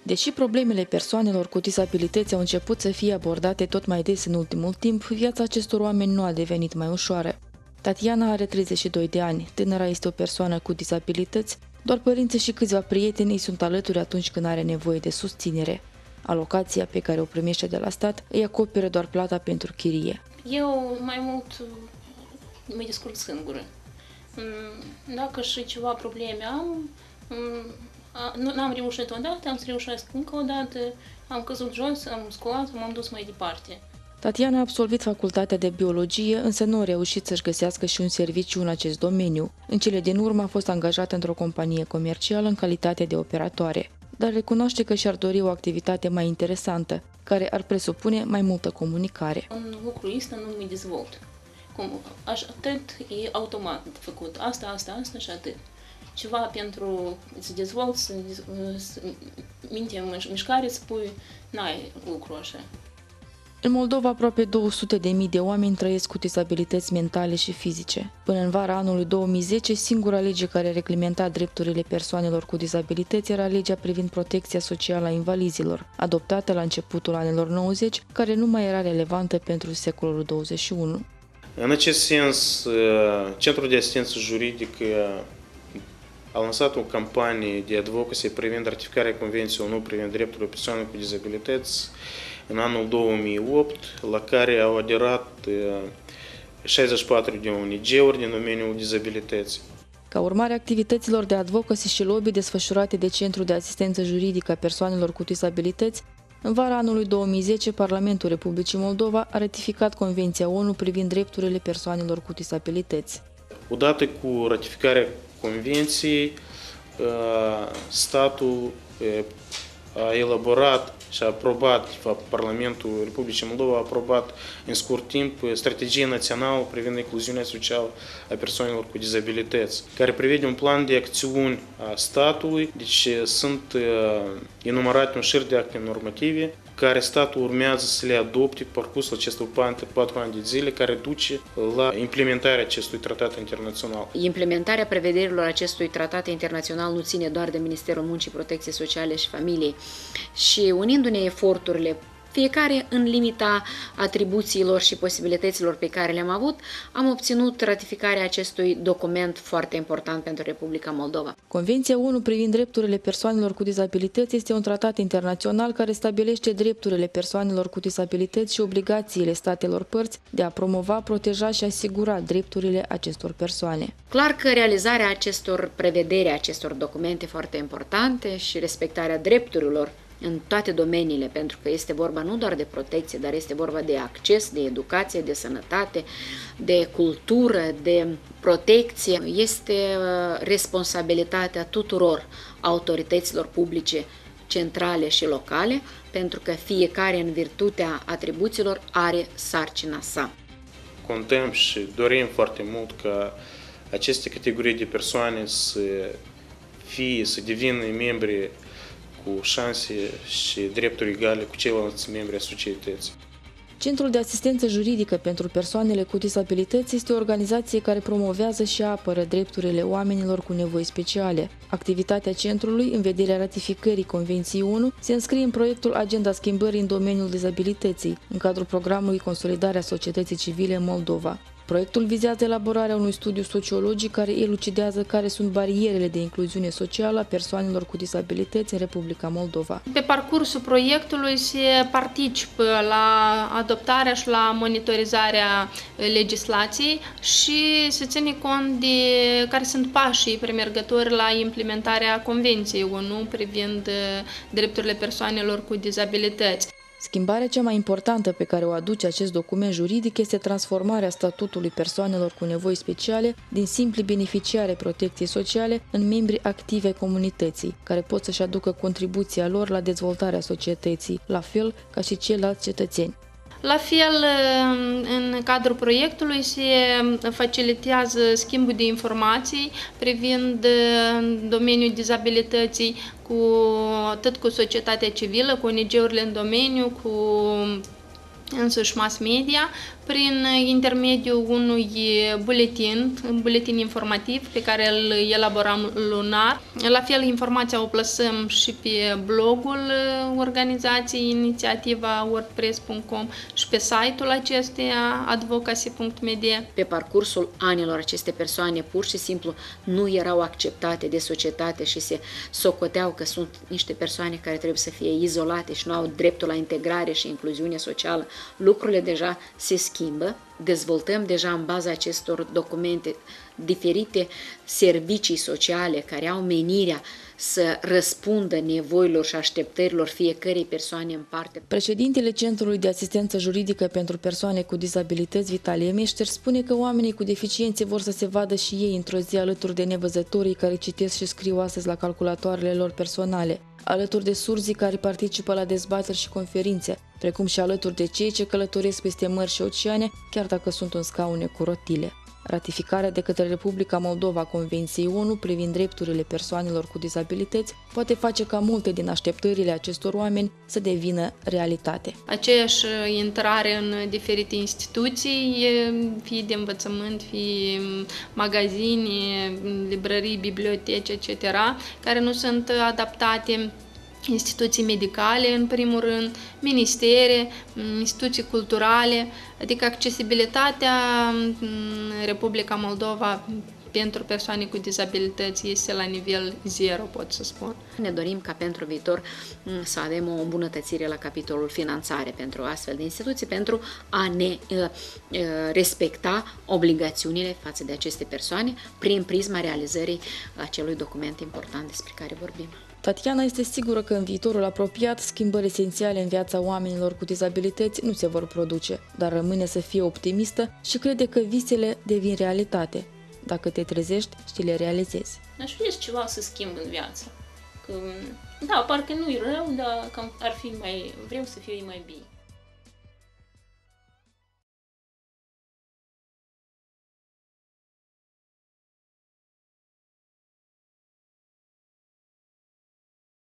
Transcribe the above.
Deși problemele persoanelor cu dizabilități au început să fie abordate tot mai des în ultimul timp, viața acestor oameni nu a devenit mai ușoară. Tatiana are 32 de ani, tânăra este o persoană cu dizabilități, doar părinții și câțiva prieteni îi sunt alături atunci când are nevoie de susținere. Alocația pe care o primește de la stat îi acoperă doar plata pentru chirie. Eu mai mult mă descurc singură. Dacă și ceva probleme am, nu am reușit odată, am să reușesc încă o dată, am căzut jos, am sculat, m-am dus mai departe. Tatiana a absolvit facultatea de biologie, însă nu a reușit să-și găsească și un serviciu în acest domeniu. În cele din urmă a fost angajată într-o companie comercială în calitate de operatoare, dar recunoaște că și-ar dori o activitate mai interesantă, care ar presupune mai multă comunicare. În lucrul ăsta nu mă dezvolt. Atât e automat făcut. Asta și atât. Ceva pentru să dezvolți, să minte în mișcare, să pui, n-ai lucru așa. În Moldova, aproape 200.000 de oameni trăiesc cu dizabilități mentale și fizice. Până în vara anului 2010, singura lege care reglementa drepturile persoanelor cu dizabilități era legea privind protecția socială a invalizilor, adoptată la începutul anilor 90, care nu mai era relevantă pentru secolul 21. În acest sens, Centrul de Asistență Juridică a lansat o campanie de advocacy privind ratificarea Convenției ONU privind drepturile persoanelor cu dizabilități în anul 2008, la care au aderat 64 de ONG-uri din domeniul dizabilității. Ca urmare a activităților de advocacy și lobby desfășurate de Centrul de Asistență Juridică a Persoanelor cu Dizabilități, în vara anului 2010, Parlamentul Republicii Moldova a ratificat Convenția ONU privind drepturile persoanelor cu dizabilități. Odată cu ratificarea Convenției, statul a elaborat și a aprobat, de fapt, Parlamentul Republicii Moldova a aprobat în scurt timp strategia națională privind incluziunea socială a persoanelor cu dizabilități, care prevede un plan de acțiuni a statului, deci sunt enumerate un șir de acte normative care statul urmează să le adopte pe parcursul acestor 4 ani de zile, care duce la implementarea acestui tratat internațional. Implementarea prevederilor acestui tratat internațional nu ține doar de Ministerul Muncii, Protecției Sociale și Familiei. Și unindu-ne eforturile, fiecare în limita atribuțiilor și posibilităților pe care le-am avut, am obținut ratificarea acestui document foarte important pentru Republica Moldova. Convenția ONU privind drepturile persoanelor cu dizabilități este un tratat internațional care stabilește drepturile persoanelor cu dizabilități și obligațiile statelor părți de a promova, proteja și asigura drepturile acestor persoane. Clar că realizarea acestor prevederi, acestor documente foarte importante și respectarea drepturilor în toate domeniile, pentru că este vorba nu doar de protecție, dar este vorba de acces, de educație, de sănătate, de cultură, de protecție. Este responsabilitatea tuturor autorităților publice, centrale și locale, pentru că fiecare, în virtutea atribuțiilor, are sarcina sa. Contăm și dorim foarte mult ca aceste categorii de persoane să devină membri cu șanse și drepturi egale cu ceilalți membri ai societății. Centrul de Asistență Juridică pentru Persoanele cu Dizabilități este o organizație care promovează și apără drepturile oamenilor cu nevoi speciale. Activitatea centrului, în vederea ratificării Convenției ONU, se înscrie în proiectul Agenda Schimbării în domeniul dizabilității, în cadrul programului Consolidarea Societății Civile în Moldova. Proiectul vizează elaborarea unui studiu sociologic care elucidează care sunt barierele de incluziune socială a persoanelor cu dizabilități în Republica Moldova. Pe parcursul proiectului se participă la adoptarea și la monitorizarea legislației și se ține cont de care sunt pașii premergători la implementarea Convenției ONU privind drepturile persoanelor cu dizabilități. Schimbarea cea mai importantă pe care o aduce acest document juridic este transformarea statutului persoanelor cu nevoi speciale din simpli beneficiari ai protecției sociale în membri activi ai comunității, care pot să-și aducă contribuția lor la dezvoltarea societății, la fel ca și ceilalți cetățeni. La fel, în cadrul proiectului se facilitează schimbul de informații privind domeniul dizabilității atât cu societatea civilă, cu ONG-urile în domeniu, cu însuși mass media, prin intermediul unui buletin informativ pe care îl elaborăm lunar. La fel, informația o plasăm și pe blogul organizației Inițiativa wordpress.com și pe site-ul acesteia advocacy.media. Pe parcursul anilor aceste persoane pur și simplu nu erau acceptate de societate și se socoteau că sunt niște persoane care trebuie să fie izolate și nu au dreptul la integrare și incluziune socială. Lucrurile deja se schimbă, dezvoltăm deja în baza acestor documente diferite servicii sociale care au menirea să răspundă nevoilor și așteptărilor fiecărei persoane în parte. Președintele Centrului de Asistență Juridică pentru Persoane cu Dizabilități, Vitalie Meșter, spune că oamenii cu deficiențe vor să se vadă și ei într-o zi alături de nevăzătorii care citesc și scriu astăzi la calculatoarele lor personale, alături de surzii care participă la dezbateri și conferințe, precum și alături de cei ce călătoresc peste mări și oceane, chiar dacă sunt în scaune cu rotile. Ratificarea de către Republica Moldova a Convenției ONU privind drepturile persoanelor cu dizabilități poate face ca multe din așteptările acestor oameni să devină realitate. Aceeași intrare în diferite instituții, fie de învățământ, fie magazine, librării, biblioteci, etc., care nu sunt adaptate, instituții medicale, în primul rând, ministere, instituții culturale, adică accesibilitatea în Republica Moldova pentru persoane cu dizabilități este la nivel zero, pot să spun. Ne dorim ca pentru viitor să avem o îmbunătățire la capitolul finanțare pentru astfel de instituții, pentru a ne respecta obligațiunile față de aceste persoane prin prisma realizării acelui document important despre care vorbim. Tatiana este sigură că în viitorul apropiat schimbări esențiale în viața oamenilor cu dizabilități nu se vor produce, dar rămâne să fie optimistă și crede că visele devin realitate. Dacă te trezești și le realizezi. Aș vrea ceva să schimb în viață. Că, da, parcă nu-i rău, dar cam ar fi vreau să fie mai bine.